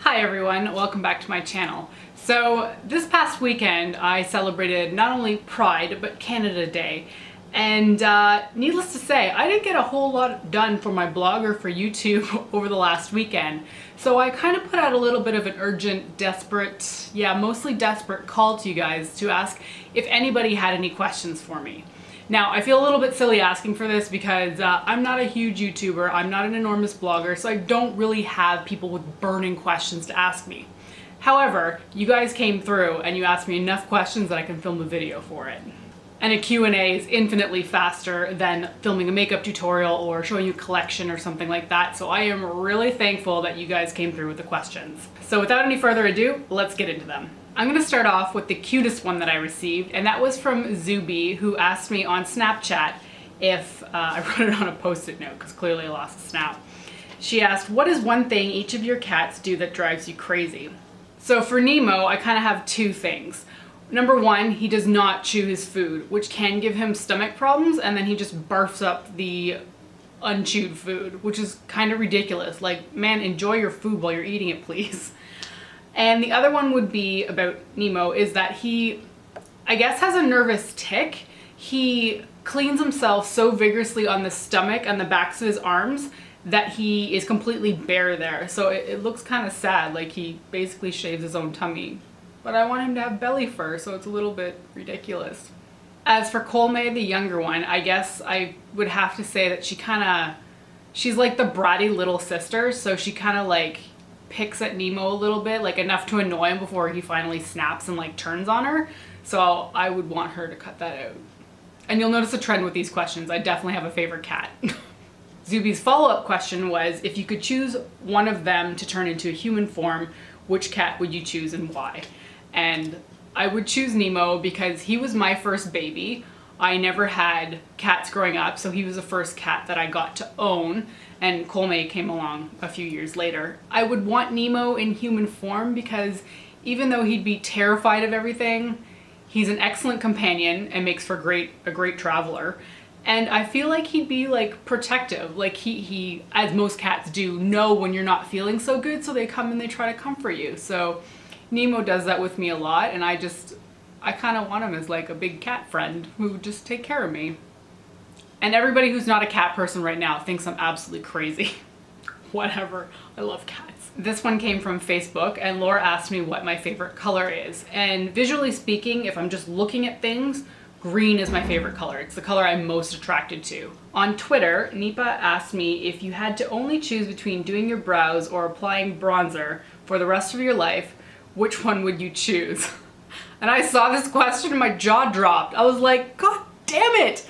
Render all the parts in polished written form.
Hi everyone, welcome back to my channel. So this past weekend I celebrated not only Pride but Canada Day, and needless to say I didn't get a whole lot done for my blog or for YouTube over the last weekend. So I kind of put out a little bit of an urgent, desperate, mostly desperate call to you guys to ask if anybody had any questions for me. Now, I feel a little bit silly asking for this because I'm not a huge YouTuber, I'm not an enormous blogger, so I don't really have people with burning questions to ask me. However, you guys came through and you asked me enough questions that I can film a video for it. And a Q&A is infinitely faster than filming a makeup tutorial or showing you a collection or something like that, so I am really thankful that you guys came through with the questions. So without any further ado, let's get into them. I'm gonna start off with the cutest one that I received, and that was from Zuby, who asked me on Snapchat if, I wrote it on a post-it note because clearly I lost the snap. She asked, what is one thing each of your cats do that drives you crazy? So for Nemo, I kind of have two things. Number one, he does not chew his food, which can give him stomach problems, and then he just barfs up the unchewed food, which is kind of ridiculous. Like, man, enjoy your food while you're eating it, please. And the other one would be about Nemo is that he, I guess, has a nervous tic. He cleans himself so vigorously on the stomach and the backs of his arms that he is completely bare there. So it looks kind of sad, like he basically shaves his own tummy. But I want him to have belly fur, so it's a little bit ridiculous. As for Colmay, the younger one, I guess I would have to say that she's like the bratty little sister, so she kind of like picks at Nemo a little bit, like enough to annoy him before he finally snaps and like turns on her. So I would want her to cut that out. And you'll notice a trend with these questions. I definitely have a favorite cat. Zuby's follow-up question was, if you could choose one of them to turn into a human form, which cat would you choose and why? And I would choose Nemo because he was my first baby. I never had cats growing up, so he was the first cat that I got to own, and Colmay came along a few years later. I would want Nemo in human form because even though he'd be terrified of everything, he's an excellent companion and makes for a great traveler. And I feel like he'd be like protective, like he, as most cats do, know when you're not feeling so good, so they come and they try to comfort you. So Nemo does that with me a lot, and I kind of want him as like a big cat friend who would just take care of me. And everybody who's not a cat person right now thinks I'm absolutely crazy. Whatever, I love cats. This one came from Facebook, and Laura asked me what my favorite color is. And visually speaking, if I'm just looking at things, green is my favorite color. It's the color I'm most attracted to. On Twitter, Nipa asked me if you had to only choose between doing your brows or applying bronzer for the rest of your life, which one would you choose? And I saw this question and my jaw dropped. I was like, God damn it!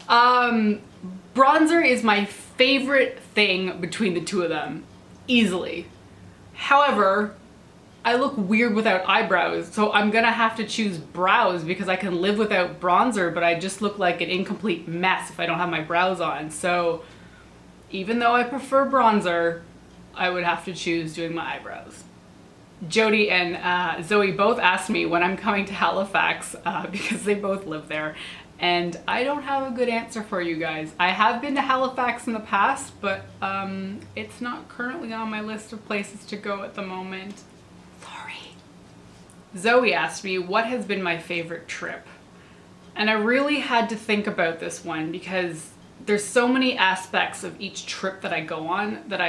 Bronzer is my favorite thing between the two of them, easily. However, I look weird without eyebrows, so I'm gonna have to choose brows because I can live without bronzer, but I just look like an incomplete mess if I don't have my brows on. So even though I prefer bronzer, I would have to choose doing my eyebrows. Jody and Zoe both asked me when I'm coming to Halifax because they both live there, and I don't have a good answer for you guys. I have been to Halifax in the past, but it's not currently on my list of places to go at the moment. Sorry. Zoe asked me what has been my favorite trip, and I really had to think about this one because there's so many aspects of each trip that I go on that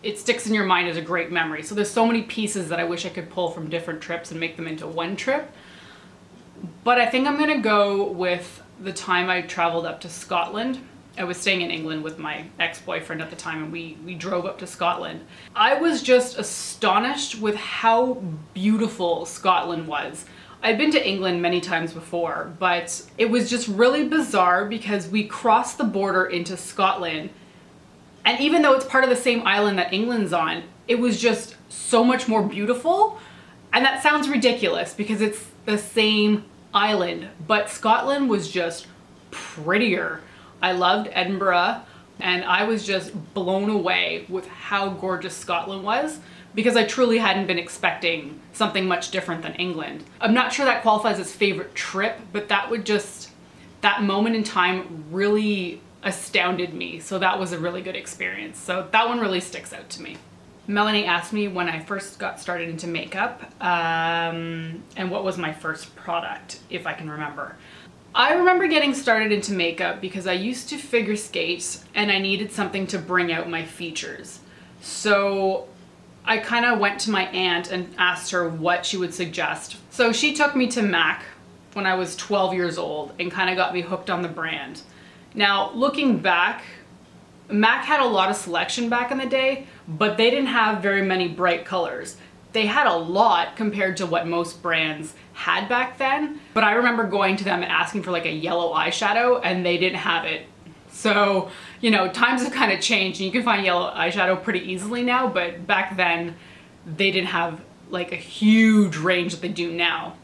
it sticks in your mind as a great memory. So there's so many pieces that I wish I could pull from different trips and make them into one trip. But I think I'm gonna go with the time I traveled up to Scotland. I was staying in England with my ex-boyfriend at the time, and we drove up to Scotland. I was just astonished with how beautiful Scotland was. I'd been to England many times before, but it was just really bizarre because we crossed the border into Scotland, and even though it's part of the same island that England's on, it was just so much more beautiful. And that sounds ridiculous because it's the same island, but Scotland was just prettier. I loved Edinburgh, and I was just blown away with how gorgeous Scotland was because I truly hadn't been expecting something much different than England. I'm not sure that qualifies as favorite trip, but that moment in time really astounded me. So that was a really good experience. So that one really sticks out to me. Melanie asked me when I first got started into makeup, and what was my first product, if I can remember. I remember getting started into makeup because I used to figure skate and I needed something to bring out my features. So I kind of went to my aunt and asked her what she would suggest. So she took me to MAC when I was 12 years old and kind of got me hooked on the brand. Now, looking back, MAC had a lot of selection back in the day, but they didn't have very many bright colors. They had a lot compared to what most brands had back then, but I remember going to them and asking for like a yellow eyeshadow and they didn't have it. So, you know, times have kind of changed and you can find yellow eyeshadow pretty easily now, but back then they didn't have like a huge range that they do now.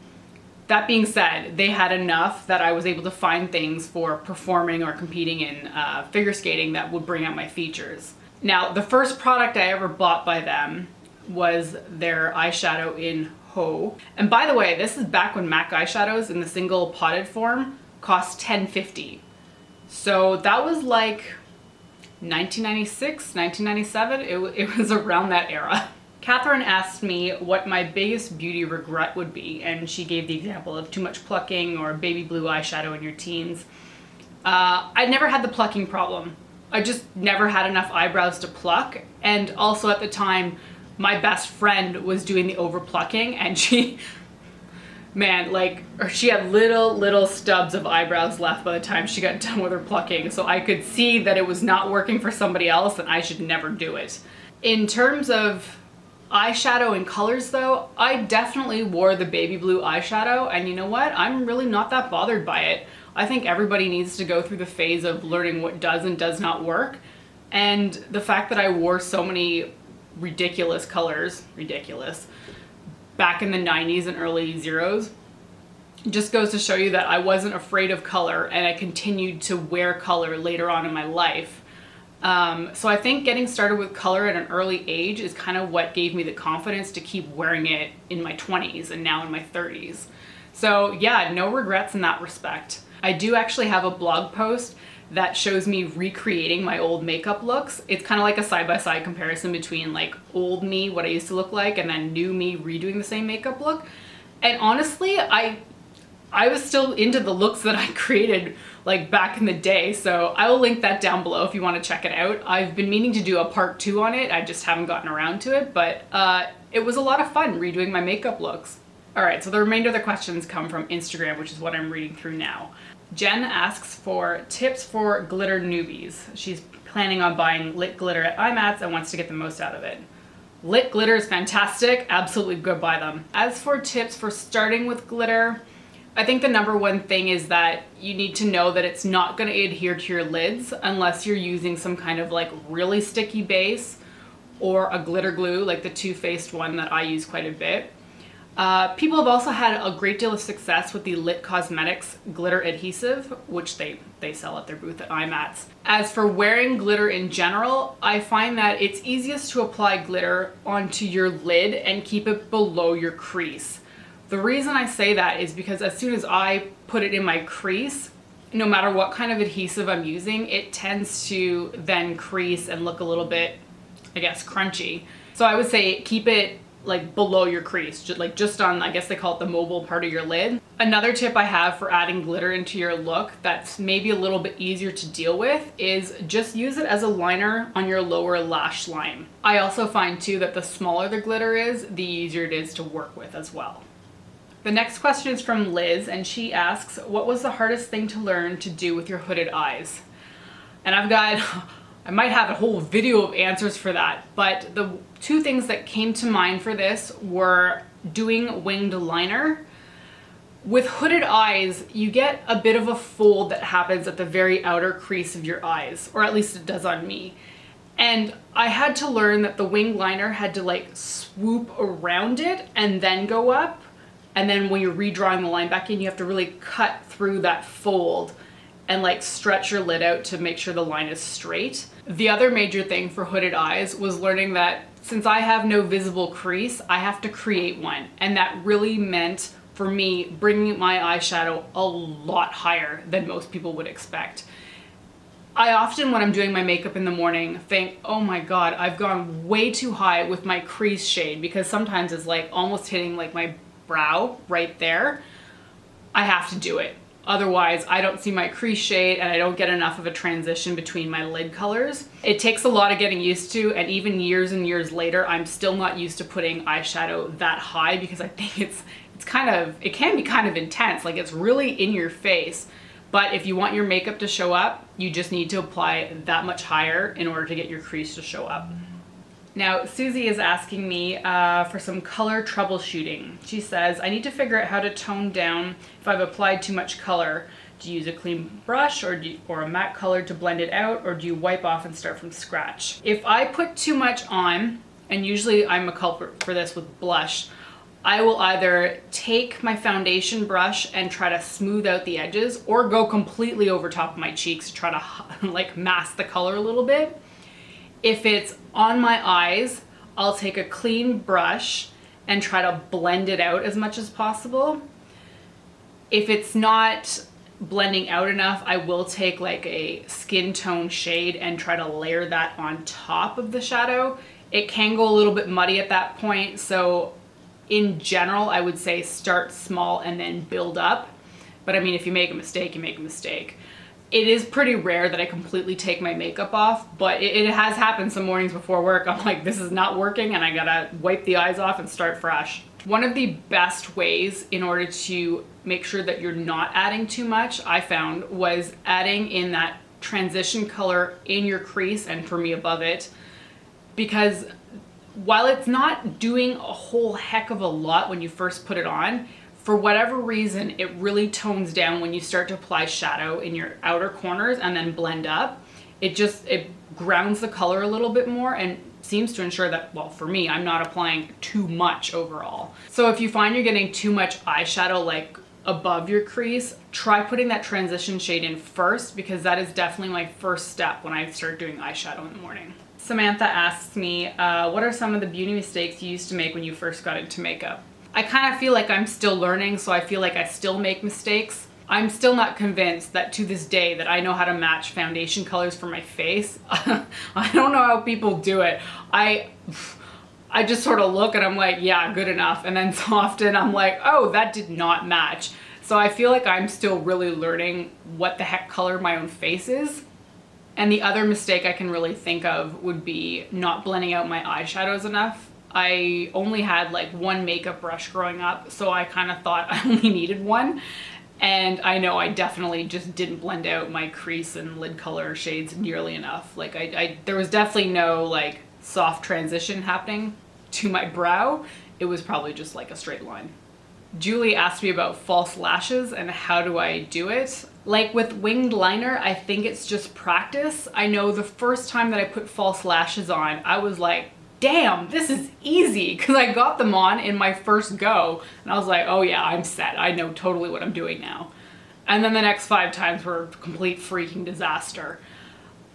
That being said, they had enough that I was able to find things for performing or competing in figure skating that would bring out my features. Now, the first product I ever bought by them was their eyeshadow in Ho. And by the way, this is back when MAC eyeshadows in the single potted form cost $10.50. So that was like 1996, 1997. It was around that era. Catherine asked me what my biggest beauty regret would be, and she gave the example of too much plucking or baby blue eyeshadow in your teens. I never had the plucking problem. I just never had enough eyebrows to pluck, and also at the time, my best friend was doing the over plucking, and she, man, like, she had little stubs of eyebrows left by the time she got done with her plucking, so I could see that it was not working for somebody else and I should never do it. In terms of eyeshadow and colors though, I definitely wore the baby blue eyeshadow, and you know what? I'm really not that bothered by it. I think everybody needs to go through the phase of learning what does and does not work, and the fact that I wore so many ridiculous colors, back in the 90s and early zeros, just goes to show you that I wasn't afraid of color and I continued to wear color later on in my life. So I think getting started with color at an early age is kind of what gave me the confidence to keep wearing it in my 20s and now in my 30s. So yeah, no regrets in that respect. I do actually have a blog post that shows me recreating my old makeup looks. It's kind of like a side-by-side comparison between like old me, what I used to look like, and then new me redoing the same makeup look. And honestly, I was still into the looks that I created like back in the day, so I will link that down below if you want to check it out. I've been meaning to do a part 2 on it, I just haven't gotten around to it, but it was a lot of fun redoing my makeup looks. Alright, so the remainder of the questions come from Instagram, which is what I'm reading through now. Jen asks for tips for glitter newbies. She's planning on buying lit glitter at IMATS and wants to get the most out of it. Lit glitter is fantastic, absolutely go buy them. As for tips for starting with glitter, I think the number one thing is that you need to know that it's not going to adhere to your lids unless you're using some kind of like really sticky base or a glitter glue, like the two-faced one that I use quite a bit. People have also had a great deal of success with the Lit Cosmetics glitter adhesive, which they sell at their booth at IMATS. As for wearing glitter in general, I find that it's easiest to apply glitter onto your lid and keep it below your crease. The reason I say that is because as soon as I put it in my crease, no matter what kind of adhesive I'm using, it tends to then crease and look a little bit, I guess, crunchy. So I would say keep it like below your crease, just on, I guess they call it the mobile part of your lid. Another tip I have for adding glitter into your look that's maybe a little bit easier to deal with is just use it as a liner on your lower lash line. I also find too that the smaller the glitter is, the easier it is to work with as well. The next question is from Liz, and she asks, what was the hardest thing to learn to do with your hooded eyes? And I might have a whole video of answers for that, but the two things that came to mind for this were doing winged liner. With hooded eyes, you get a bit of a fold that happens at the very outer crease of your eyes, or at least it does on me. And I had to learn that the winged liner had to like swoop around it and then go up. And then when you're redrawing the line back in, you have to really cut through that fold and like stretch your lid out to make sure the line is straight. The other major thing for hooded eyes was learning that since I have no visible crease, I have to create one. And that really meant for me bringing my eyeshadow a lot higher than most people would expect. I often, when I'm doing my makeup in the morning, think, oh my God, I've gone way too high with my crease shade, because sometimes it's like almost hitting like my brow right there. I have to do it. Otherwise, I don't see my crease shade and I don't get enough of a transition between my lid colors. It takes a lot of getting used to, and even years and years later, I'm still not used to putting eyeshadow that high, because I think it can be kind of intense. Like, it's really in your face. But if you want your makeup to show up, you just need to apply that much higher in order to get your crease to show up. Now, Susie is asking me for some color troubleshooting. She says, I need to figure out how to tone down if I've applied too much color. Do you use a clean brush or a matte color to blend it out, or do you wipe off and start from scratch? If I put too much on, and usually I'm a culprit for this with blush, I will either take my foundation brush and try to smooth out the edges, or go completely over top of my cheeks to try to like mask the color a little bit. If it's on my eyes, I'll take a clean brush and try to blend it out as much as possible. If it's not blending out enough, I will take like a skin tone shade and try to layer that on top of the shadow. It can go a little bit muddy at that point, so in general, I would say start small and then build up. But I mean, if you make a mistake, you make a mistake. It is pretty rare that I completely take my makeup off, but it has happened some mornings before work. I'm like, this is not working, and I gotta wipe the eyes off and start fresh. One of the best ways in order to make sure that you're not adding too much, I found, was adding in that transition color in your crease, and for me above it, because while it's not doing a whole heck of a lot when you first put it on, for whatever reason, it really tones down when you start to apply shadow in your outer corners and then blend up. It grounds the color a little bit more and seems to ensure that, well, for me, I'm not applying too much overall. So if you find you're getting too much eyeshadow like above your crease, try putting that transition shade in first, because that is definitely my first step when I start doing eyeshadow in the morning. Samantha asks me, what are some of the beauty mistakes you used to make when you first got into makeup? I kind of feel like I'm still learning, so I feel like I still make mistakes. I'm still not convinced that to this day that I know how to match foundation colors for my face. I don't know how people do it. I just sort of look and I'm like, yeah, good enough. And then so often I'm like, oh, that did not match. So I feel like I'm still really learning what the heck color my own face is. And the other mistake I can really think of would be not blending out my eyeshadows enough. I only had like one makeup brush growing up, so I kind of thought I only needed one. And I know I definitely just didn't blend out my crease and lid color shades nearly enough. Like there was definitely no like soft transition happening to my brow. It was probably just like a straight line. Julie asked me about false lashes and how do I do it. Like with winged liner, I think it's just practice. I know the first time that I put false lashes on, I was like, damn, this is easy, because I got them on in my first go and I was like, oh yeah, I'm set. I know totally what I'm doing now. And then the next 5 times were a complete freaking disaster.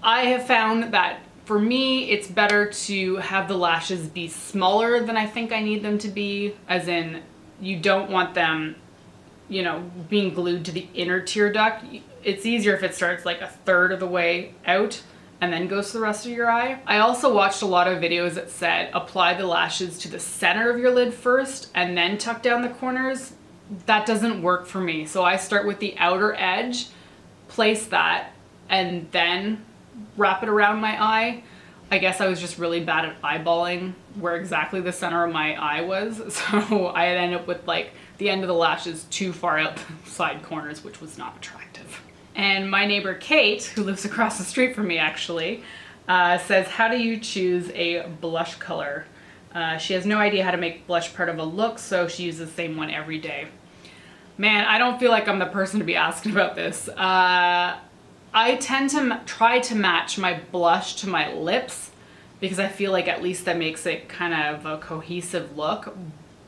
I have found that for me, it's better to have the lashes be smaller than I think I need them to be, as in you don't want them, you know, being glued to the inner tear duct. It's easier if it starts like 1/3 of the way out and then goes to the rest of your eye. I also watched a lot of videos that said apply the lashes to the center of your lid first and then tuck down the corners. That doesn't work for me. So I start with the outer edge, place that, and then wrap it around my eye. I guess I was just really bad at eyeballing where exactly the center of my eye was. So I ended up with like the end of the lashes too far out the side corners, which was not attractive. And my neighbor Kate, who lives across the street from me actually, says, how do you choose a blush color? She has no idea how to make blush part of a look, so she uses the same one every day. Man, I don't feel like I'm the person to be asking about this. I tend to try to match my blush to my lips because I feel like at least that makes it kind of a cohesive look,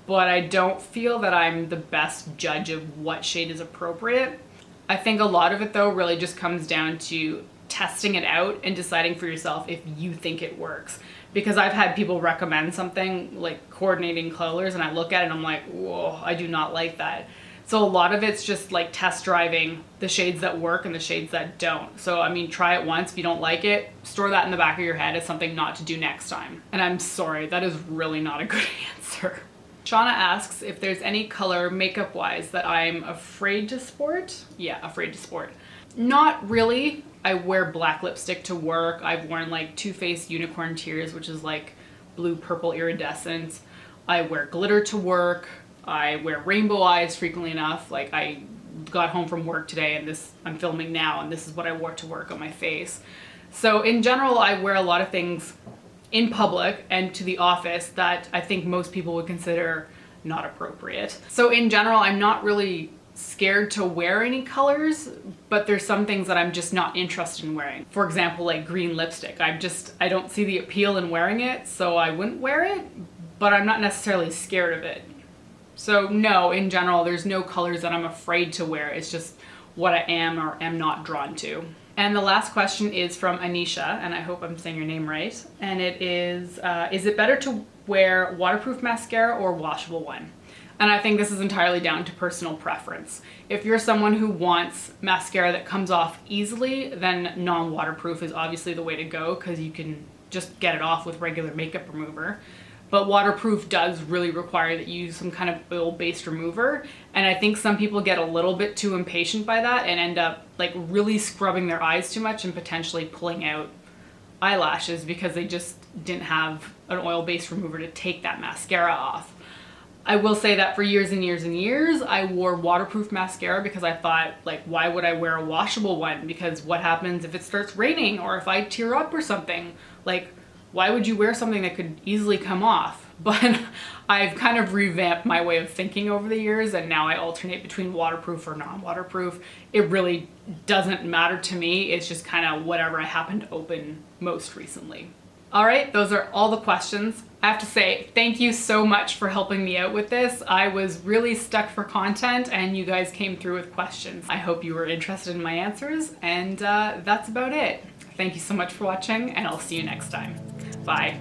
but I don't feel that I'm the best judge of what shade is appropriate. I think a lot of it though really just comes down to testing it out and deciding for yourself if you think it works. Because I've had people recommend something like coordinating colors and I look at it and I'm like, whoa, I do not like that. So a lot of it's just like test driving the shades that work and the shades that don't. So I mean, try it once. If you don't like it, store that in the back of your head as something not to do next time. And I'm sorry, that is really not a good answer. Shauna asks if there's any color makeup wise that I'm afraid to sport. Yeah, afraid to sport. Not really. I wear black lipstick to work. I've worn like Too Faced Unicorn Tears, which is like blue purple iridescent. I wear glitter to work. I wear rainbow eyes frequently enough. Like I got home from work today and I'm filming now and this is what I wore to work on my face. So in general, I wear a lot of things in public and to the office that I think most people would consider not appropriate. So in general, I'm not really scared to wear any colors, but there's some things that I'm just not interested in wearing. For example, like green lipstick. I don't see the appeal in wearing it, so I wouldn't wear it, but I'm not necessarily scared of it. So no, in general, there's no colors that I'm afraid to wear. It's just what I am or am not drawn to. And the last question is from Anisha, and I hope I'm saying your name right. And it is it better to wear waterproof mascara or washable one? And I think this is entirely down to personal preference. If you're someone who wants mascara that comes off easily, then non-waterproof is obviously the way to go because you can just get it off with regular makeup remover. But waterproof does really require that you use some kind of oil-based remover. And I think some people get a little bit too impatient by that and end up like really scrubbing their eyes too much and potentially pulling out eyelashes because they just didn't have an oil-based remover to take that mascara off. I will say that for years and years and years, I wore waterproof mascara because I thought, like, why would I wear a washable one? Because what happens if it starts raining or if I tear up or something? Like, why would you wear something that could easily come off? But I've kind of revamped my way of thinking over the years, and now I alternate between waterproof or non-waterproof. It really doesn't matter to me. It's just kind of whatever I happen to open most recently. All right, those are all the questions. I have to say thank you so much for helping me out with this. I was really stuck for content and you guys came through with questions. I hope you were interested in my answers, and that's about it. Thank you so much for watching, and I'll see you next time. Bye.